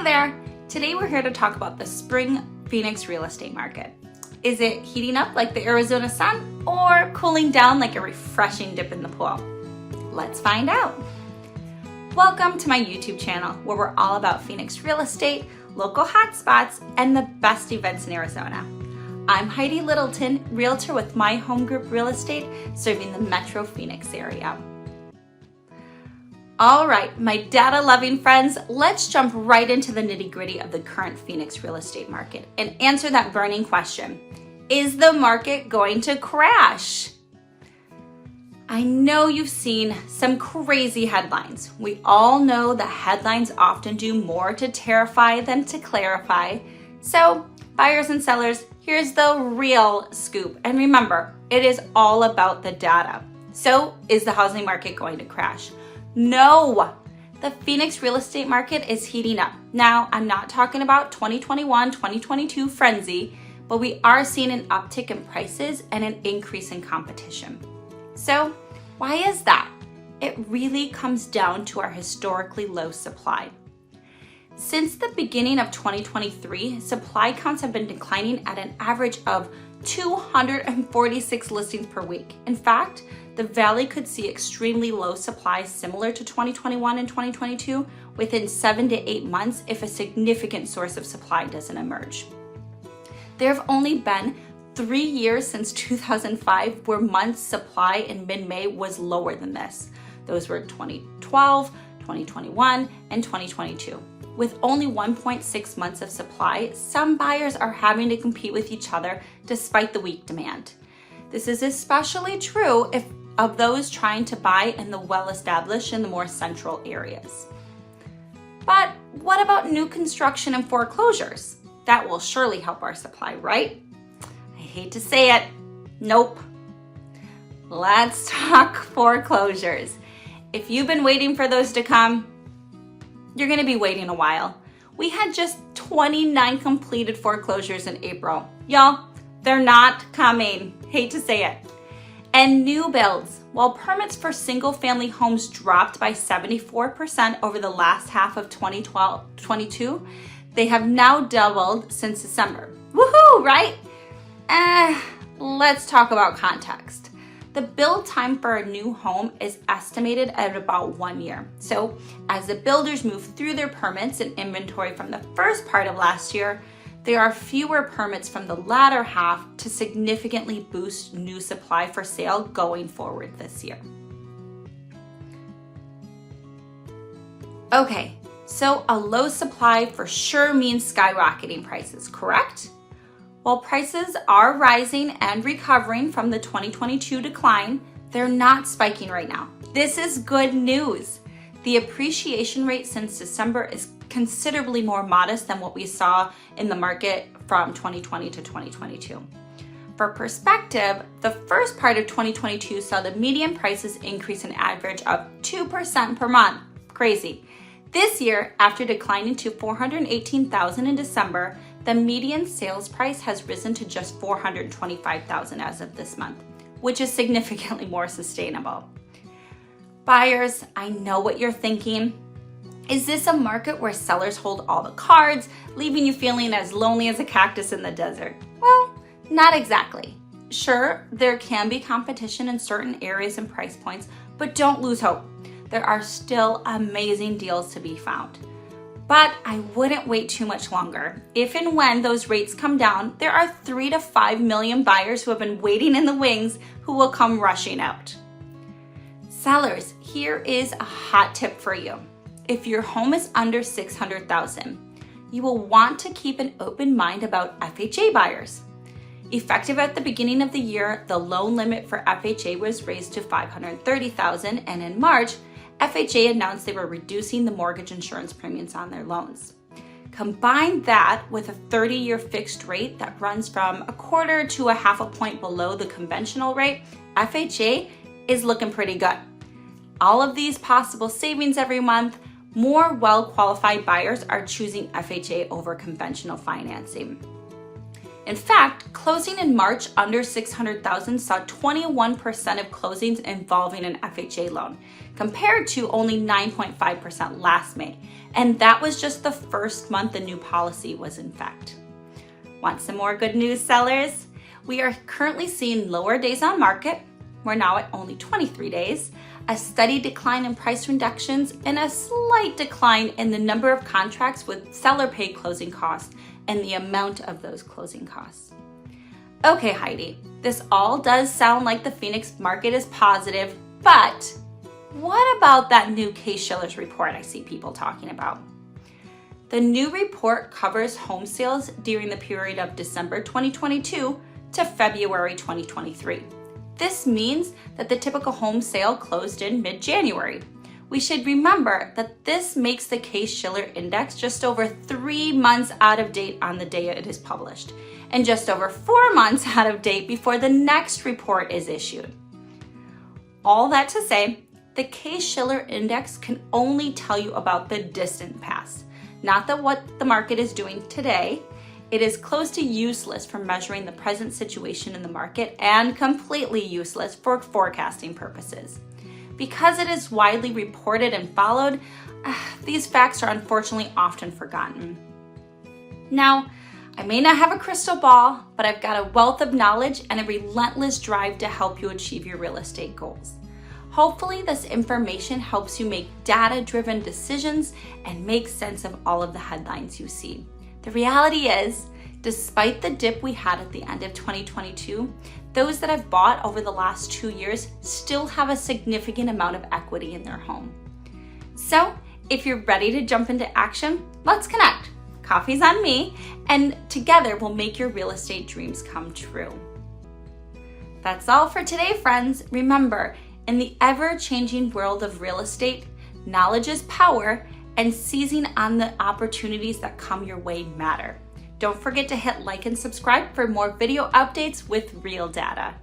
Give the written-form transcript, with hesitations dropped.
there! Today we're here to talk about the spring Phoenix real estate market. Is it heating up like the Arizona sun or cooling down like a refreshing dip in the pool? Let's find out. Welcome to my YouTube channel where we're all about Phoenix real estate, local hotspots, and the best events in Arizona. I'm Heidi Littleton, realtor with My Home Group Real Estate, serving the Metro Phoenix area. All right, my data-loving friends, let's jump right into the nitty-gritty of the current Phoenix real estate market and answer that burning question. Is the market going to crash? I know you've seen some crazy headlines. We all know that headlines often do more to terrify than to clarify. So, buyers and sellers, here's the real scoop. And remember, it is all about the data. So, is the housing market going to crash? No, the Phoenix real estate market is heating up. Now, I'm not talking about 2021, 2022 frenzy, but we are seeing an uptick in prices and an increase in competition. So, why is that? It really comes down to our historically low supply. Since the beginning of 2023, supply counts have been declining at an average of 246 listings per week. In fact, the Valley could see extremely low supply similar to 2021 and 2022 within 7 to 8 months if a significant source of supply doesn't emerge. There have only been 3 years since 2005 where months supply in mid-May was lower than this. Those were 2012, 2021, and 2022. With only 1.6 months of supply, some buyers are having to compete with each other despite the weak demand. This is especially true of those trying to buy in the well-established and the more central areas. But what about new construction and foreclosures? That will surely help our supply, right? I hate to say it, nope. Let's talk foreclosures. If you've been waiting for those to come, you're gonna be waiting a while. We had just 29 completed foreclosures in April. Y'all, they're not coming. Hate to say it. And new builds, while permits for single-family homes dropped by 74% over the last half of 2022, they have now doubled since December. Woohoo, right? Let's talk about context. The build time for a new home is estimated at about 1 year. So as the builders move through their permits and inventory from the first part of last year, there are fewer permits from the latter half to significantly boost new supply for sale going forward this year. Okay, so a low supply for sure means skyrocketing prices, correct? While prices are rising and recovering from the 2022 decline, they're not spiking right now. This is good news. The appreciation rate since December is considerably more modest than what we saw in the market from 2020 to 2022. For perspective, the first part of 2022 saw the median prices increase an average of 2% per month. Crazy. This year, after declining to $418,000 in December, the median sales price has risen to just $425,000 as of this month, which is significantly more sustainable. Buyers, I know what you're thinking. Is this a market where sellers hold all the cards, leaving you feeling as lonely as a cactus in the desert? Well, not exactly. Sure, there can be competition in certain areas and price points, but don't lose hope. There are still amazing deals to be found. But I wouldn't wait too much longer. If and when those rates come down, there are 3 to 5 million buyers who have been waiting in the wings who will come rushing out. Sellers, here is a hot tip for you. If your home is under $600,000, you will want to keep an open mind about FHA buyers. Effective at the beginning of the year, the loan limit for FHA was raised to $530,000, and in March, FHA announced they were reducing the mortgage insurance premiums on their loans. Combine that with a 30-year fixed rate that runs from a quarter to a half a point below the conventional rate, FHA is looking pretty good. All of these possible savings every month, more well-qualified buyers are choosing FHA over conventional financing. In fact, closing in March under 600,000 saw 21% of closings involving an FHA loan, compared to only 9.5% last May. And that was just the first month the new policy was in effect. Want some more good news, sellers? We are currently seeing lower days on market. We're now at only 23 days, a steady decline in price reductions, and a slight decline in the number of contracts with seller paid closing costs and the amount of those closing costs. Okay, Heidi, this all does sound like the Phoenix market is positive, but what about that new Case-Shiller's report I see people talking about? The new report covers home sales during the period of December 2022 to February 2023. This means that the typical home sale closed in mid-January. We should remember that this makes the Case-Shiller Index just over 3 months out of date on the day it is published, and just over 4 months out of date before the next report is issued. All that to say, the Case-Shiller Index can only tell you about the distant past, not what the market is doing today. It is close to useless for measuring the present situation in the market and completely useless for forecasting purposes. Because it is widely reported and followed, these facts are unfortunately often forgotten. Now, I may not have a crystal ball, but I've got a wealth of knowledge and a relentless drive to help you achieve your real estate goals. Hopefully, this information helps you make data-driven decisions and make sense of all of the headlines you see. The reality is, despite the dip we had at the end of 2022, those that have bought over the last 2 years still have a significant amount of equity in their home. So, if you're ready to jump into action, let's connect. Coffee's on me, and together we'll make your real estate dreams come true. That's all for today, friends. Remember, in the ever-changing world of real estate, knowledge is power, and seizing on the opportunities that come your way matter. Don't forget to hit like and subscribe for more video updates with real data.